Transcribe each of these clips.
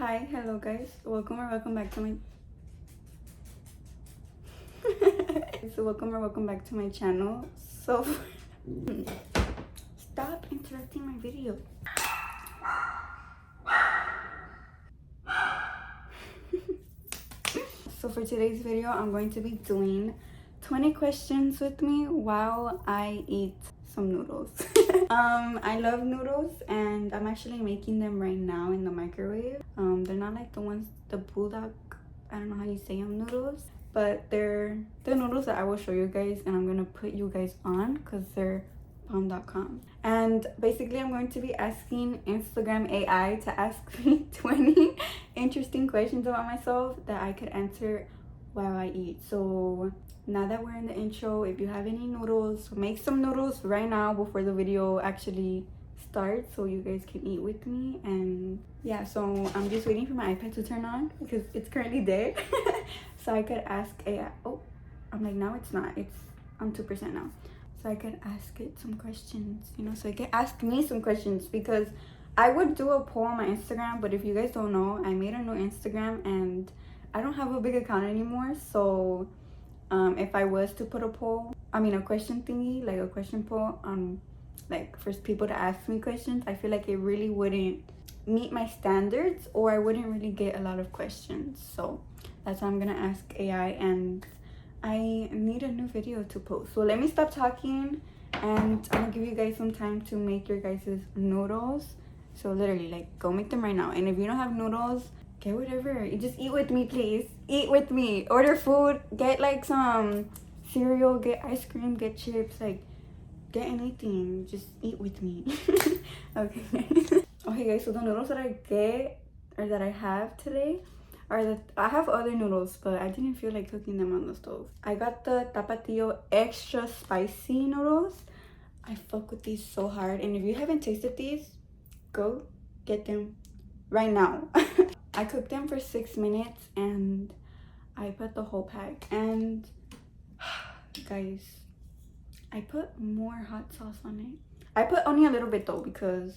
Hi, hello guys. Welcome back to my welcome back to my channel. So stop interrupting my video. So for today's video, I'm going to be doing 20 questions with me while I eat some noodles. I love noodles and I'm actually making them right now in the microwave. They're not like the ones, the bulldog, I don't know how you say them, noodles, but they're the noodles that I will show you guys and I'm gonna put you guys on because they're bomb.com. And basically I'm going to be asking Instagram AI to ask me 20 interesting questions about myself that I could answer while I eat. So now that we're in the intro, if you have any noodles, make some noodles right now before the video actually starts so you guys can eat with me. And yeah, so I'm just waiting for my iPad to turn on because it's currently dead. So I could ask AI. Oh, I'm like, now it's not, it's on 2% now. So I could ask it some questions, you know, so it can ask me some questions, because I would do a poll on my Instagram, but if you guys don't know, I made a new Instagram and I don't have a big account anymore. So if I was to put a poll, a question thingy, like a question poll on like for people to ask me questions, I feel like it really wouldn't meet my standards or I wouldn't really get a lot of questions. So that's why I'm gonna ask AI, and I need a new video to post. So let me stop talking and I'm gonna give you guys some time to make your guys' noodles. So literally, like, go make them right now. And if you don't have noodles, get whatever. You just eat with me, please. Eat with me. Order food. Get like some cereal. Get ice cream. Get chips. Like, get anything. Just eat with me. Okay. Okay, guys. So the noodles that I get or that I have today are I have other noodles, but I didn't feel like cooking them on the stove. I got the Tapatio extra spicy noodles. I fuck with these so hard. And if you haven't tasted these, go get them right now. I cooked them for 6 minutes and I put the whole pack. And guys, I put more hot sauce on it. I put only a little bit though, because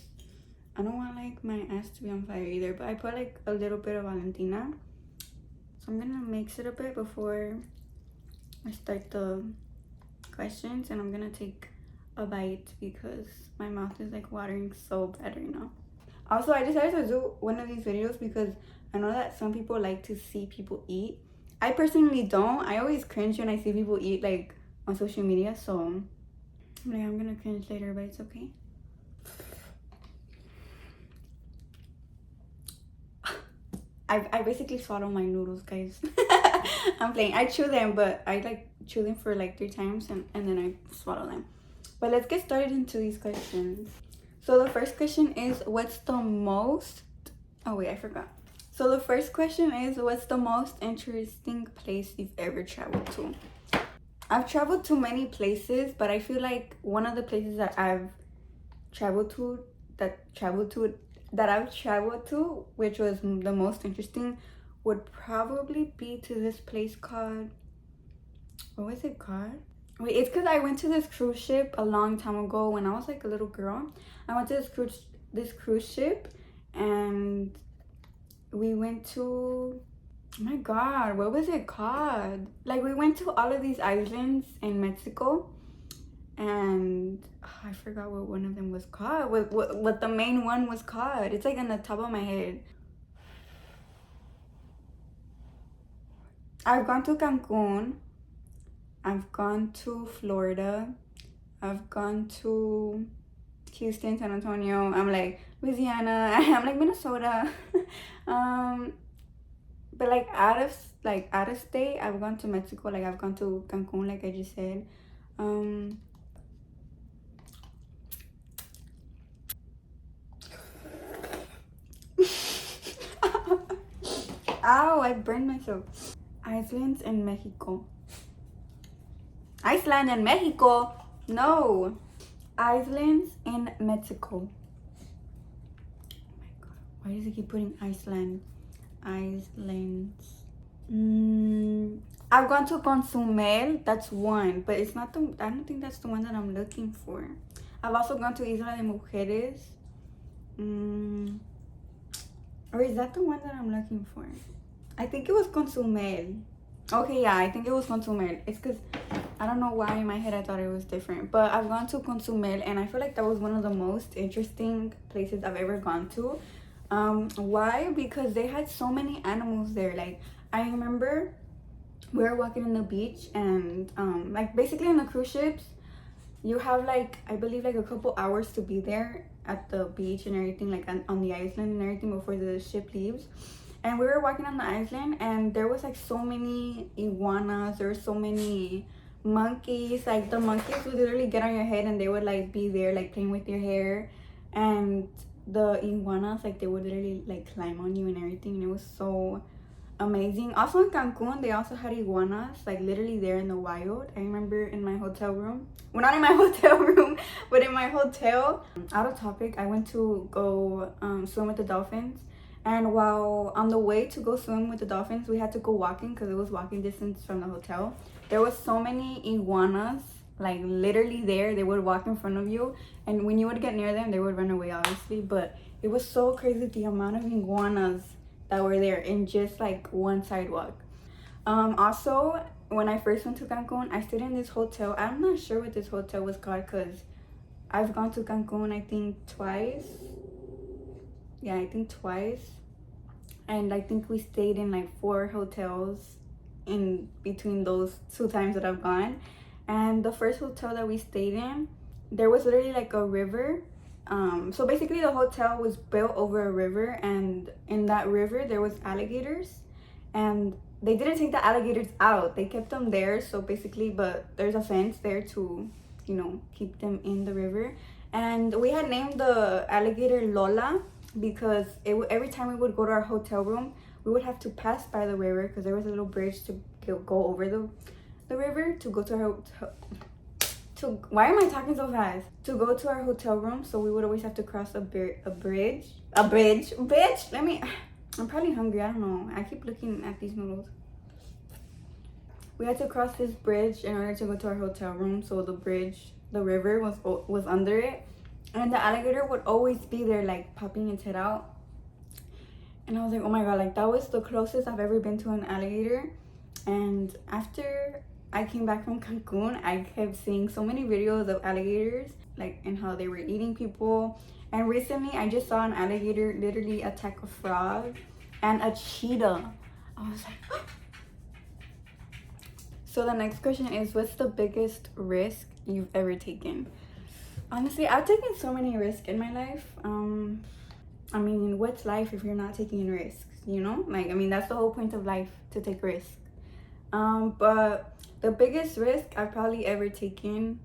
I don't want like my ass to be on fire either, but I put like a little bit of Valentina. So I'm gonna mix it a bit before I start the questions, and I'm gonna take a bite because my mouth is like watering so bad right now. Also, I decided to do one of these videos because I know that some people like to see people eat. I personally don't. I always cringe when I see people eat like on social media, so I'm like, I'm gonna cringe later, but it's okay. I basically swallow my noodles, guys. I'm playing. I chew them, but I like chew them for like 3 times and then I swallow them. But let's get started into these questions. So the first question is, what's the most... Oh wait, I forgot. So the first question is, what's the most interesting place you've ever traveled to? I've traveled to many places, but I feel like one of the places that I've traveled to, which was the most interesting, would probably be to this place called, what was it called? Wait, it's because I went to this cruise ship a long time ago when I was like a little girl. I went to this cruise ship and we went to, oh my god, what was it called? Like, we went to all of these islands in Mexico, and I forgot what one of them was called, what the main one was called. It's like on the top of my head. I've gone to Cancun, I've gone to Florida, I've gone to Houston, San Antonio, I'm like Louisiana, I'm like Minnesota. But like out of state, I've gone to Mexico, like I've gone to Cancun, like I just said. Ow, I burned myself. Islands in Mexico. Iceland and Mexico? No. Islands in Mexico. Oh my god. Why does it keep putting Iceland? Islands. I've gone to Consumel. That's one. But it's not the... I don't think that's the one that I'm looking for. I've also gone to Isla de Mujeres. Or is that the one that I'm looking for? I think it was Consumel. Okay, yeah, I think it was Consumel. It's because I don't know why in my head I thought it was different. But I've gone to Consumel and I feel like that was one of the most interesting places I've ever gone to. Why? Because they had so many animals there. Like, I remember we were walking on the beach and like basically on the cruise ships, you have like, I believe like a couple hours to be there at the beach and everything, like on the island and everything before the ship leaves. And we were walking on the island and there was like so many iguanas, there were so many monkeys. Like the monkeys would literally get on your head and they would like be there like playing with your hair. And the iguanas, like they would literally like climb on you and everything, and it was so amazing. Also in Cancun, they also had iguanas, like literally there in the wild. I remember in my hotel room, well, not in my hotel room, but in my hotel. Out of topic, I went to go swim with the dolphins. And while on the way to go swim with the dolphins, we had to go walking because it was walking distance from the hotel. There was so many iguanas, like literally there. They would walk in front of you, and when you would get near them, they would run away, obviously. But it was so crazy the amount of iguanas that were there in just like one sidewalk. Also, when I first went to Cancun, I stayed in this hotel. I'm not sure what this hotel was called because I've gone to Cancun, I think twice. Yeah, I think twice. And I think we stayed in like 4 hotels in between those 2 times that I've gone. And the first hotel that we stayed in, there was literally like a river. So basically the hotel was built over a river, and in that river there was alligators, and they didn't take the alligators out, they kept them there. So basically, but there's a fence there to, you know, keep them in the river. And we had named the alligator Lola because every time we would go to our hotel room, we would have to pass by the river because there was a little bridge to go over the river to go to our why am I talking so fast? To go to our hotel room, so we would always have to cross a bridge. Bitch, I'm probably hungry, I don't know. I keep looking at these noodles. We had to cross this bridge in order to go to our hotel room, so the river was under it. And the alligator would always be there, like popping its head out. And I was like, oh my god, like that was the closest I've ever been to an alligator. And after I came back from Cancun, I kept seeing so many videos of alligators, like, and how they were eating people. And recently I just saw an alligator literally attack a frog and a cheetah. I was like so the next question is, what's the biggest risk you've ever taken? Honestly, I've taken so many risks in my life. I mean, what's life if you're not taking risks, you know? Like, I mean, that's the whole point of life, to take risks. But the biggest risk I've probably ever taken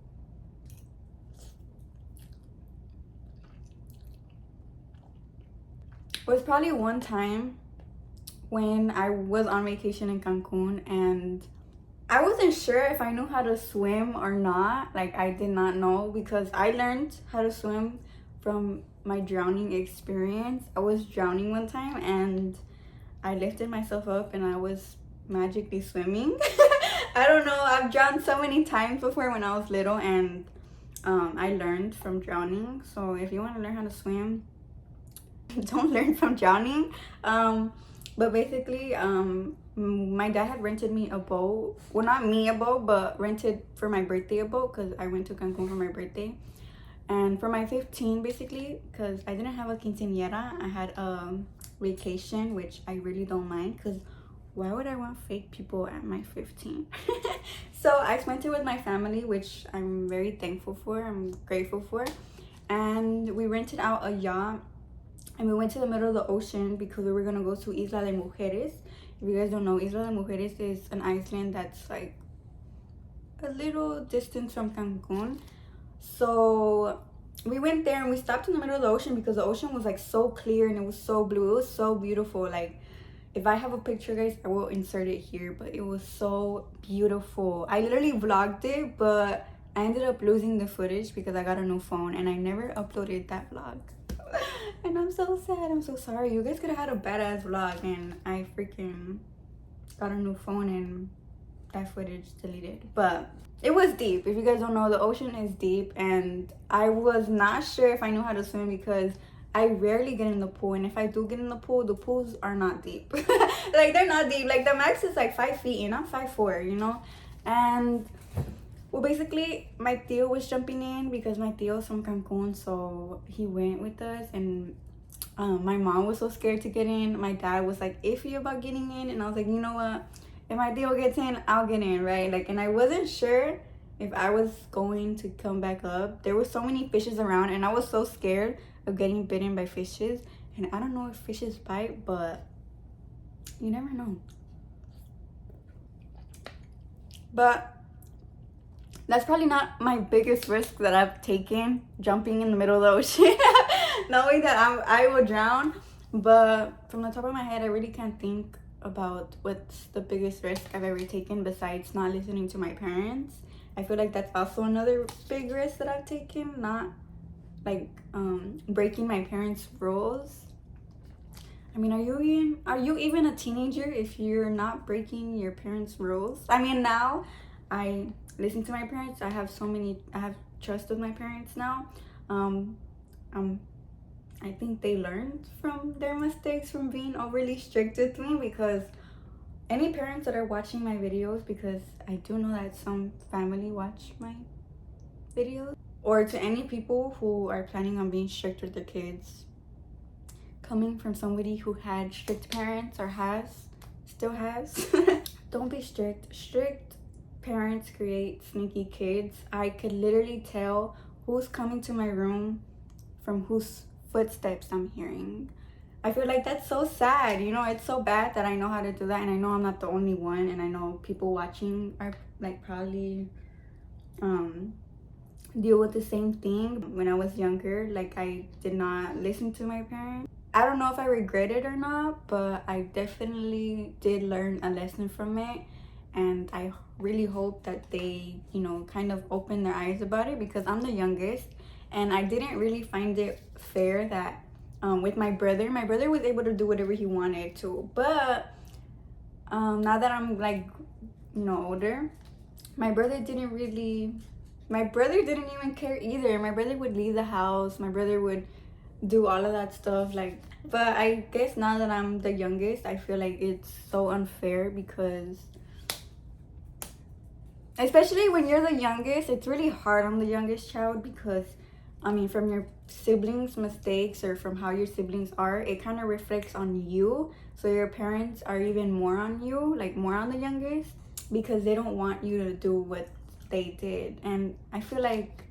was probably one time when I was on vacation in Cancun and I wasn't sure if I knew how to swim or not. Like, I did not know because I learned how to swim from my drowning experience. I was drowning one time and I lifted myself up and I was magically swimming. I don't know, I've drowned so many times before when I was little, and I learned from drowning. So if you want to learn how to swim, don't learn from drowning. But basically, my dad had rented me a boat. Well, not me a boat, but rented for my birthday a boat because I went to Cancun for my birthday. And for my 15, basically, because I didn't have a quinceañera, I had a vacation, which I really don't mind because why would I want fake people at my 15? So I spent it with my family, which I'm very thankful for. I'm grateful for. And we rented out a yacht and we went to the middle of the ocean because we were going to go to Isla de Mujeres. If you guys don't know, Isla de Mujeres is an island that's like a little distance from Cancun. So we went there and we stopped in the middle of the ocean because the ocean was like so clear and it was so blue. It was so beautiful. Like, if I have a picture, guys, I will insert it here, but it was so beautiful. I literally vlogged it, but I ended up losing the footage because I got a new phone and I never uploaded that vlog. And I'm so sad. I'm so sorry. You guys could have had a badass vlog and I freaking got a new phone and that footage deleted. But it was deep. If you guys don't know, the ocean is deep and I was not sure if I knew how to swim because I rarely get in the pool, and if I do get in the pools are not deep. Like, they're not deep. Like, the max is like 5 feet, and I'm 5'4", you know. And well, basically, my tío was jumping in because my tío's from Cancun, so he went with us. And my mom was so scared to get in. My dad was like iffy about getting in, and I was like, you know what? If my tío gets in, I'll get in, right? Like, and I wasn't sure if I was going to come back up. There were so many fishes around, and I was so scared of getting bitten by fishes. And I don't know if fishes bite, but you never know. But that's probably not my biggest risk that I've taken, jumping in the middle of the ocean, knowing that I will drown. But from the top of my head, I really can't think about what's the biggest risk I've ever taken besides not listening to my parents. I feel like that's also another big risk that I've taken, not like breaking my parents' rules. I mean, are you even a teenager if you're not breaking your parents' rules? I mean, now I listen to my parents. I have trust with my parents now. I think they learned from their mistakes from being overly strict with me, because any parents that are watching my videos, because I do know that some family watch my videos, or to any people who are planning on being strict with their kids, coming from somebody who had strict parents or still has, don't be strict. Strict parents create sneaky kids. I could literally tell who's coming to my room from whose footsteps I'm hearing. I feel like that's so sad. You know, it's so bad that I know how to do that, and I know I'm not the only one, and I know people watching are like probably deal with the same thing. When I was younger, like, I did not listen to my parents. I don't know if I regret it or not, but I definitely did learn a lesson from it, and I really hope that they, you know, kind of open their eyes about it, because I'm the youngest, and I didn't really find it fair that with my brother was able to do whatever he wanted to. But now that I'm, like, you know, older, my brother didn't even care either. My brother would leave the house. My brother would do all of that stuff, like. But I guess now that I'm the youngest, I feel like it's so unfair, because especially when you're the youngest, it's really hard on the youngest child, because I mean, from your siblings' mistakes or from how your siblings are, it kind of reflects on you. So your parents are even more on you, like more on the youngest, because they don't want you to do what they did. And I feel like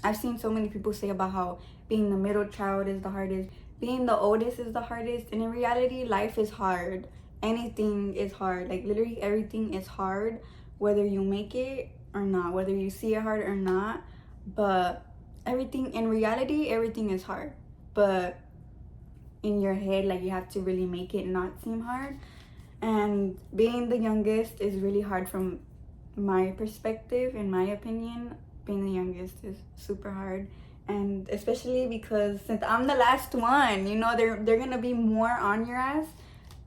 I've seen so many people say about how being the middle child is the hardest, being the oldest is the hardest, and in reality, life is hard. Anything is hard. Like, literally everything is hard, whether you make it or not, whether you see it hard or not. But everything in reality, everything is hard. But in your head, like, you have to really make it not seem hard. And being the youngest is really hard from my perspective. In my opinion, being the youngest is super hard. And especially because since I'm the last one, you know, they're gonna be more on your ass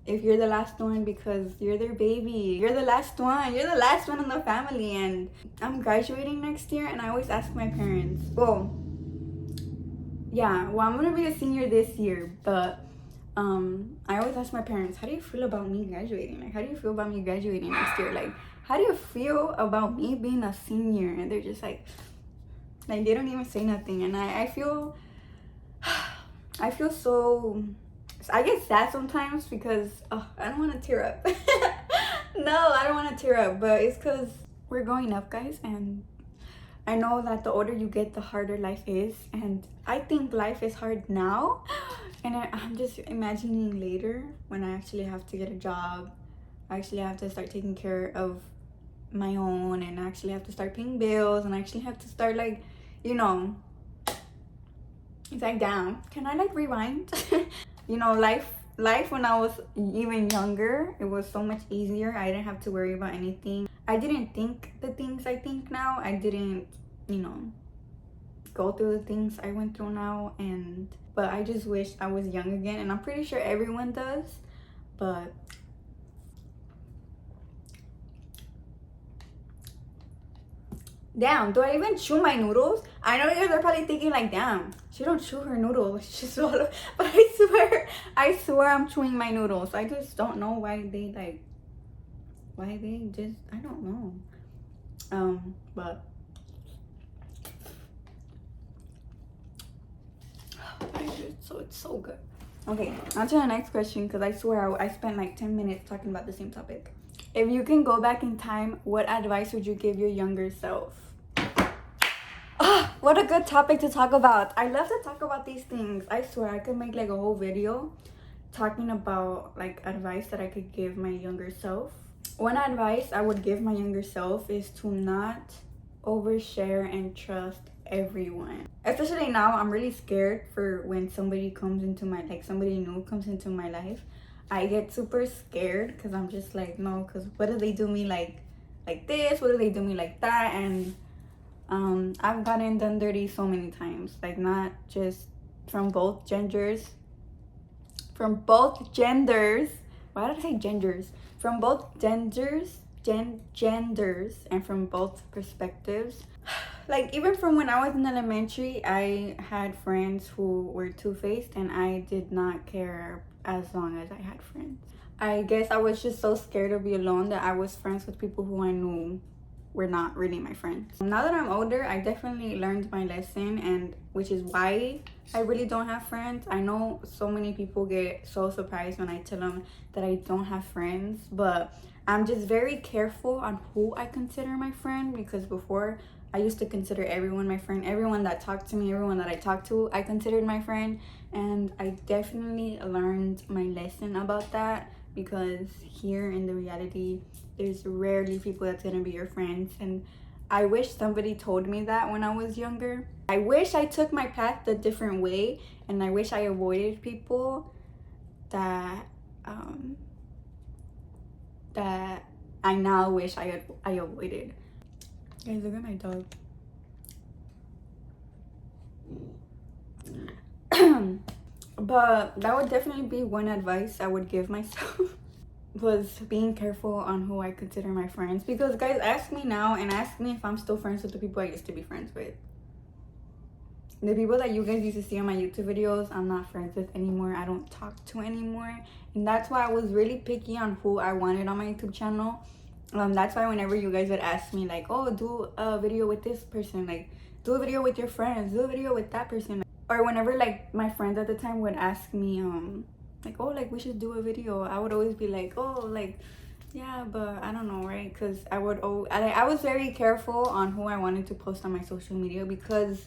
if you're the last one, because you're their baby. You're the last one in the family. And I'm graduating next year, and I always ask my parents, I'm gonna be a senior this year, but I always ask my parents, how do you feel about me graduating? Like, how do you feel about me graduating next year? Like, how do you feel about me being a senior? And they're just like they don't even say nothing. And I feel so, I get sad sometimes, because I don't want to tear up. No, I don't want to tear up, but it's because we're growing up, guys, and I know that the older you get, the harder life is. And I think life is hard now, and I'm just imagining later when I actually have to get a job, I actually have to start taking care of my own, and I actually have to start paying bills, and I actually have to start, like, you know, it's like, damn, can I, like, rewind? You know, life when I was even younger, it was so much easier. I didn't have to worry about anything. I didn't think the things I think now. I didn't, you know, go through the things I went through now. But I just wish I was young again, and I'm pretty sure everyone does. But damn, do I even chew my noodles? I know you guys are probably thinking, like, damn, She don't chew her noodles. She swallow. But I swear I'm chewing my noodles. I just don't know why they like. Why they just, I don't know. But it's so good. Okay, on to the next question, because I swear I spent like 10 minutes talking about the same topic. If you can go back in time, what advice would you give your younger self? What a good topic to talk about. I love to talk about these things. I swear I could make like a whole video talking about like advice that I could give my younger self. One advice I would give my younger self is to not overshare and trust everyone. Especially now, I'm really scared for when somebody comes into my, like somebody new comes into my life. I get super scared because I'm just like, no, because what if they do me like this? What if they do me like that? And I've gotten done dirty so many times, like not just from both genders. From both genders. Why did I say genders? From both genders and from both perspectives. Like even from when I was in elementary, I had friends who were two-faced, and I did not care as long as I had friends. I guess I was just so scared to be alone that I was friends with people who I knew were not really my friends. Now that I'm older, I definitely learned my lesson, and which is why I really don't have friends. I know so many people get so surprised when I tell them that I don't have friends, but I'm just very careful on who I consider my friend, because before I used to consider everyone my friend. Everyone that talked to me, everyone that I talked to, I considered my friend, and I definitely learned my lesson about that, because here in the reality, there's rarely people that's gonna be your friends. And I wish somebody told me that when I was younger. I wish I took my path a different way, and I wish I avoided people that that I now wish I avoided. Guys, look at my dog. But that would definitely be one advice I would give myself. Was being careful on who I consider my friends, because guys, ask me now and ask me if I'm still friends with the people I used to be friends with. The people that you guys used to see on my YouTube videos, I'm not friends with anymore. I don't talk to anymore, and that's why I was really picky on who I wanted on my YouTube channel. That's why whenever you guys would ask me like, oh, do a video with this person, like do a video with your friends, do a video with that person, or whenever like my friends at the time would ask me like, oh, like we should do a video, I would always be like, oh, like yeah, but I don't know, right? Because I was very careful on who I wanted to post on my social media, because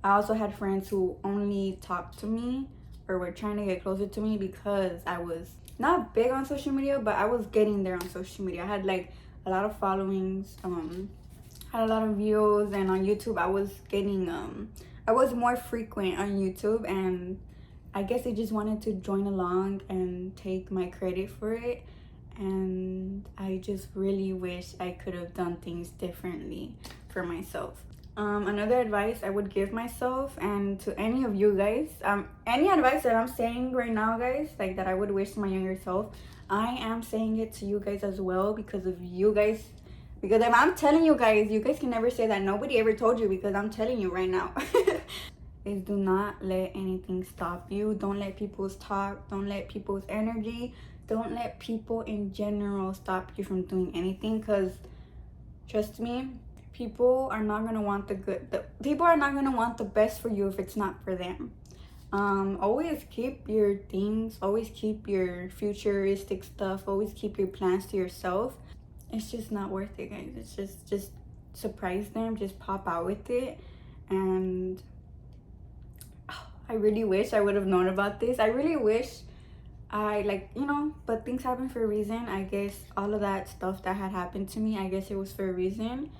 I also had friends who only talked to me or were trying to get closer to me because I was not big on social media, but I was getting there on social media. I had like a lot of followings, had a lot of views, and on YouTube I was getting I was more frequent on YouTube, and I guess they just wanted to join along and take my credit for it. And I just really wish I could have done things differently for myself. Another advice I would give myself, and to any of you guys, any advice that I'm saying right now, guys, like that I would wish to my younger self, I am saying it to you guys as well, because of you guys. Because if I'm telling you guys, you guys can never say that nobody ever told you, because I'm telling you right now. Is do not let anything stop you. Don't let people's talk, don't let people's energy, don't let people in general stop you from doing anything, because trust me, people are not going to want people are not going to want the best for you if it's not for them. Always keep your things, always keep your futuristic stuff, always keep your plans to yourself. It's just not worth it, guys. It's just surprise them, just pop out with it. And I really wish I would have known about this. I really wish but things happen for a reason. I guess all of that stuff that had happened to me, I guess it was for a reason.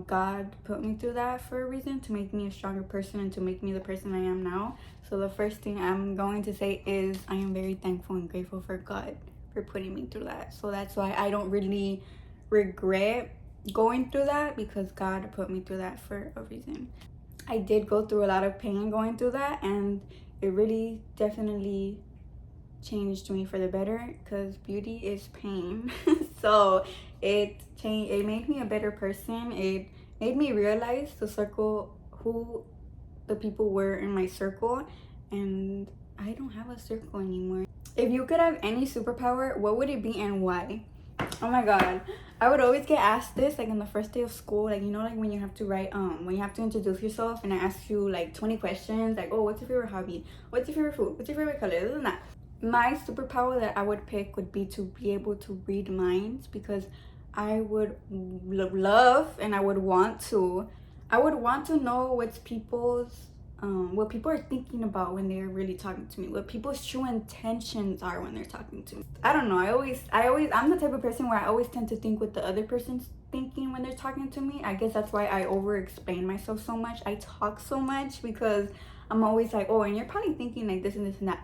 God put me through that for a reason, to make me a stronger person and to make me the person I am now. So the first thing I'm going to say is I am very thankful and grateful for God for putting me through that. So that's why I don't really regret going through that, because God put me through that for a reason. I did go through a lot of pain going through that, and it really definitely changed me for the better, because beauty is pain. So it made me a better person. It made me realize to circle who the people were in my circle, and I don't have a circle anymore. If you could have any superpower, what would it be and why? Oh my god, I would always get asked this like on the first day of school, like, you know, like when you have to write when you have to introduce yourself, and I ask you like 20 questions, like, oh, what's your favorite hobby, what's your favorite food, what's your favorite color, this and that. My superpower that I would pick would be to be able to read minds, because I would love, and I would want to know what's people's what people are thinking about when they're really talking to me, what people's true intentions are when they're talking to me. I don't know, I'm the type of person where I always tend to think what the other person's thinking when they're talking to me. I guess that's why I over explain myself so much, I talk so much, because I'm always like, oh, and you're probably thinking like this and this and that.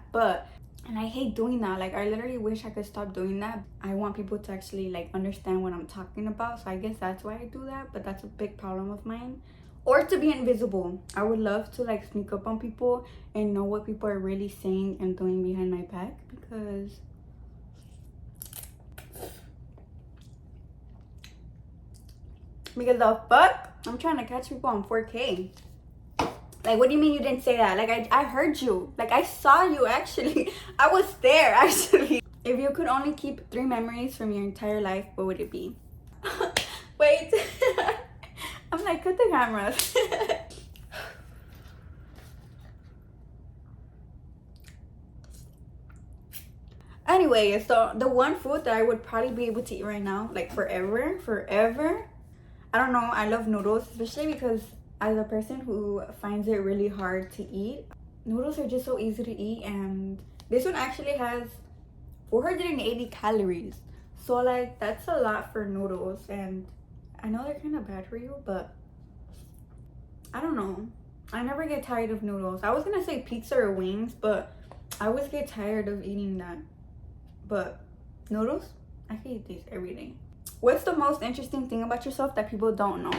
And I hate doing that. Like, I literally wish I could stop doing that. I want people to actually like understand what I'm talking about, so I guess that's why I do that. But that's a big problem of mine. Or to be invisible. I would love to like sneak up on people and know what people are really saying and doing behind my back, because the fuck, I'm trying to catch people on 4K. Like, what do you mean you didn't say that? Like, I heard you. Like, I saw you, actually. I was there, actually. If you could only keep 3 memories from your entire life, what would it be? Wait. I'm like, cut the cameras. Anyway, so the one food that I would probably be able to eat right now, like forever. I don't know, I love noodles, especially because as a person who finds it really hard to eat, noodles are just so easy to eat. And this one actually has 480 calories, so like that's a lot for noodles. And I know they're kind of bad for you, but I don't know, I never get tired of noodles. I was gonna say pizza or wings, but I always get tired of eating that. But noodles, I can eat these every day. What's the most interesting thing about yourself that people don't know?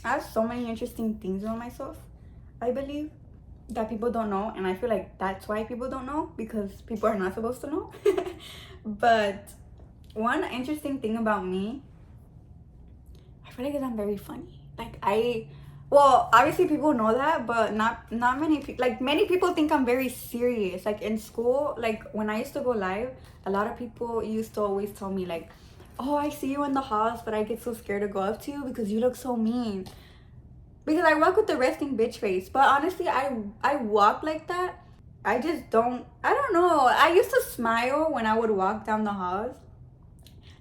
I have so many interesting things about myself, I believe, that people don't know. And I feel like that's why people don't know, because people are not supposed to know. But one interesting thing about me, I feel like is I'm very funny. Like, well, obviously people know that, but not many people. Like, many people think I'm very serious. Like, in school, like when I used to go live, a lot of people used to always tell me like, oh, I see you in the halls, but I get so scared to go up to you because you look so mean. Because I walk with the resting bitch face. But honestly, I walk like that. I just don't, I don't know. I used to smile when I would walk down the halls.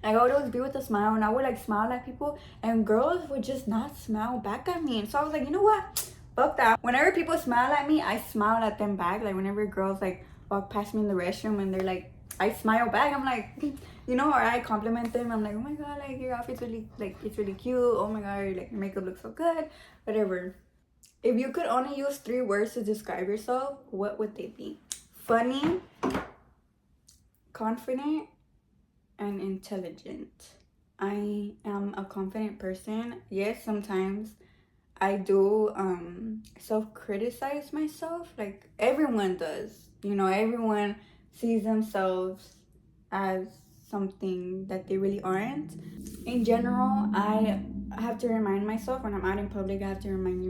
Like, I would always be with a smile, and I would like smile at people, and girls would just not smile back at me. And so I was like, you know what? Fuck that. Whenever people smile at me, I smile at them back. Like, whenever girls like walk past me in the restroom and they're like, I smile back. I'm like, you know, or I compliment them. I'm like, oh my god, like your outfit's really, like, it's really cute. Oh my god, like your makeup looks so good. Whatever. If you could only use 3 words to describe yourself, what would they be? Funny, confident, and intelligent. I am a confident person. Yes, sometimes I do self-criticize myself. Like, everyone does. You know, everyone sees themselves as something that they really aren't. In general, I have to remind myself when I'm out in public. I have to remind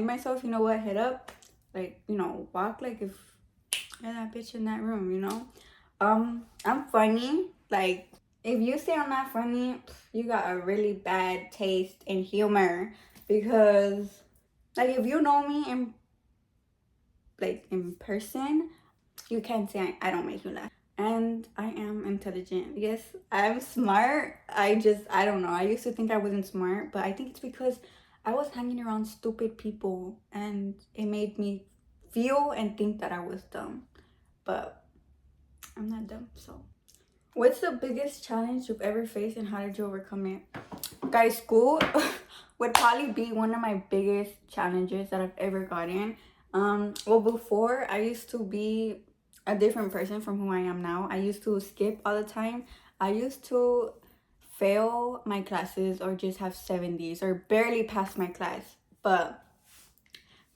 myself, you know what, head up. Like, you know, walk like if you're that bitch in that room, you know. I'm funny. Like, if you say I'm not funny, you got a really bad taste in humor. Because, like, if you know me in person, you can't say I don't make you laugh. And I am intelligent. Yes, I'm smart. I don't know. I used to think I wasn't smart, but I think it's because I was hanging around stupid people, and it made me feel and think that I was dumb. But I'm not dumb, so. What's the biggest challenge you've ever faced, and how did you overcome it? Guys, school would probably be one of my biggest challenges that I've ever gotten. Well, before, I used to be a different person from who I am now. I used to skip all the time. I used to fail my classes or just have 70s or barely pass my class. But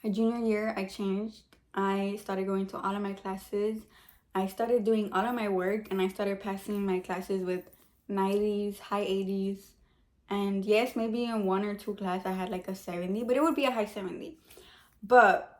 my junior year, I changed. I started going to all of my classes. I started doing all of my work, and I started passing my classes with 90s, high 80s. And yes, maybe in 1 or 2 class I had like a 70, but it would be a high 70. But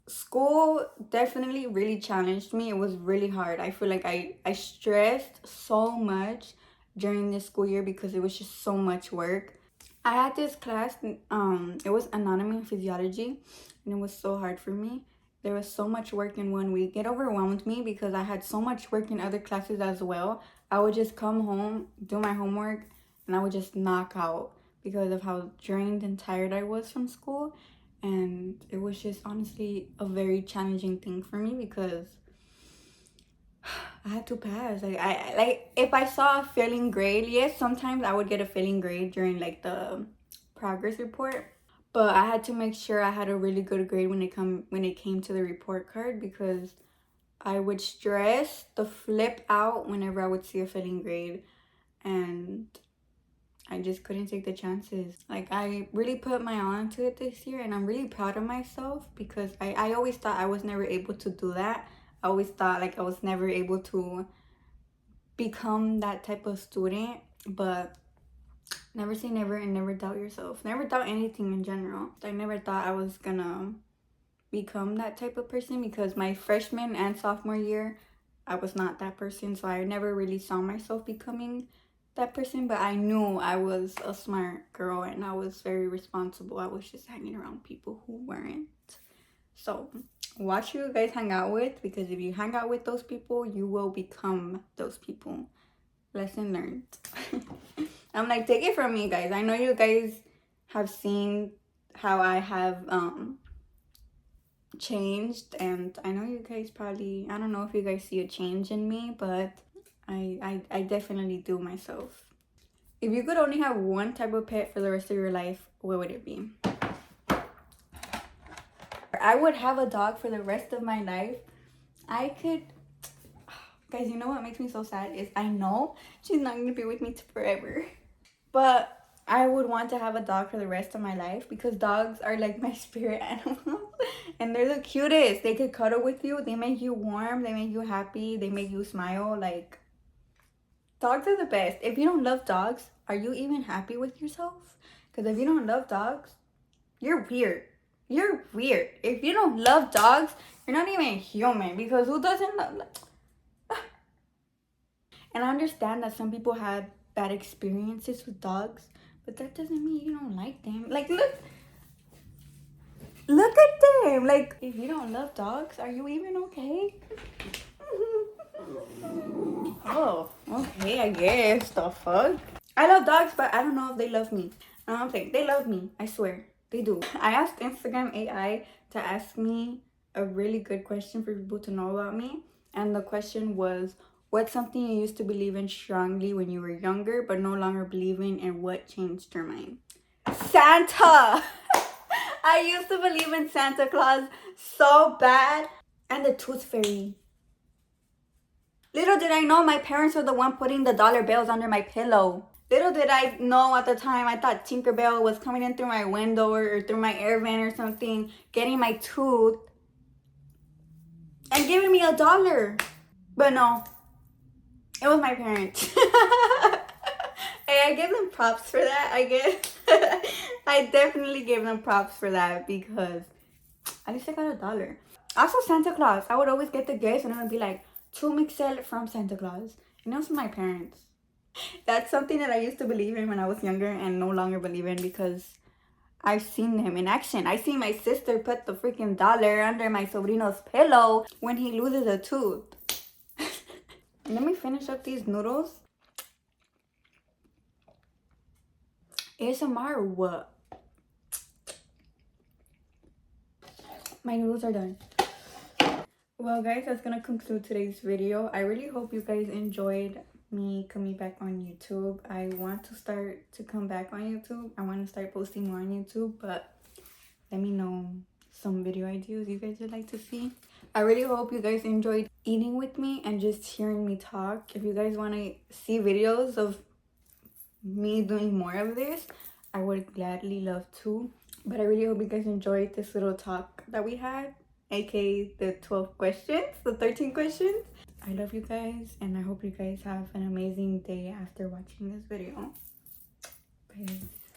school definitely really challenged me. It was really hard. I feel like I stressed so much during this school year because it was just so much work. I had this class, it was anatomy and physiology, and it was so hard for me. There was so much work in 1 week. It overwhelmed me because I had so much work in other classes as well. I would just come home, do my homework, and I would just knock out because of how drained and tired I was from school. And it was just honestly a very challenging thing for me because I had to pass. I like if I saw a failing grade, yes, sometimes I would get a failing grade during like the progress report. But I had to make sure I had a really good grade when it came to the report card because I would stress the flip out whenever I would see a failing grade, and I just couldn't take the chances. Like, I really put my all into it this year, and I'm really proud of myself because I always thought I was never able to do that. I always thought like I was never able to become that type of student, but never say never and never doubt yourself. Never doubt anything in general. I never thought I was gonna become that type of person because my freshman and sophomore year, I was not that person. So I never really saw myself becoming that person, but I knew I was a smart girl and I was very responsible. I was just hanging around people who weren't. So watch who you guys hang out with, because if you hang out with those people, you will become those people. Lesson learned. I'm like, take it from me, guys. I know you guys have seen how I have changed, and I know you guys probably, I don't know if you guys see a change in me, but I definitely do myself. If you could only have one type of pet for the rest of your life, what would it be? I would have a dog for the rest of my life. I could, guys, you know what makes me so sad is I know she's not gonna be with me forever, but I would want to have a dog for the rest of my life because dogs are like my spirit animal and they're the cutest. They could cuddle with you, they make you warm, they make you happy, they make you smile. Like, dogs are the best. If you don't love dogs, are you even happy with yourself? Because if you don't love dogs, you're weird. You're weird. If you don't love dogs, you're not even human, because who doesn't love? And I understand that some people had bad experiences with dogs, but that doesn't mean you don't like them. Like, look at them. Like, if you don't love dogs, are you even okay? Oh, okay, I guess. The fuck? I love dogs, but I don't know if they love me. I'm saying they love me. I swear. They do. I asked Instagram AI to ask me a really good question for people to know about me. And the question was, what's something you used to believe in strongly when you were younger, but no longer believe in, and what changed your mind? Santa! I used to believe in Santa Claus so bad. And the Tooth Fairy. Little did I know my parents were the one putting the dollar bills under my pillow. Little did I know at the time, I thought Tinkerbell was coming in through my window or through my air vent or something, getting my tooth and giving me $1. But no, it was my parents. Hey, I give them props for that, I guess. I definitely give them props for that because at least I got $1. Also, Santa Claus. I would always get the gifts and it would be like, to Mixel from Santa Claus. And it was from my parents. That's something that I used to believe in when I was younger and no longer believe in because I've seen them in action. I see my sister put the freaking dollar under my sobrino's pillow when he loses a tooth. Let me finish up these noodles. ASMR or what? My noodles are done. Well, guys, that's gonna conclude today's video. I really hope you guys enjoyed me coming back on YouTube. I want to start to come back on YouTube. I want to start posting more on YouTube, but let me know some video ideas you guys would like to see. I really hope you guys enjoyed eating with me and just hearing me talk. If you guys want to see videos of me doing more of this, I would gladly love to. But I really hope you guys enjoyed this little talk that we had, aka the 12 questions, the 13 questions. I love you guys and I hope you guys have an amazing day after watching this video. Peace.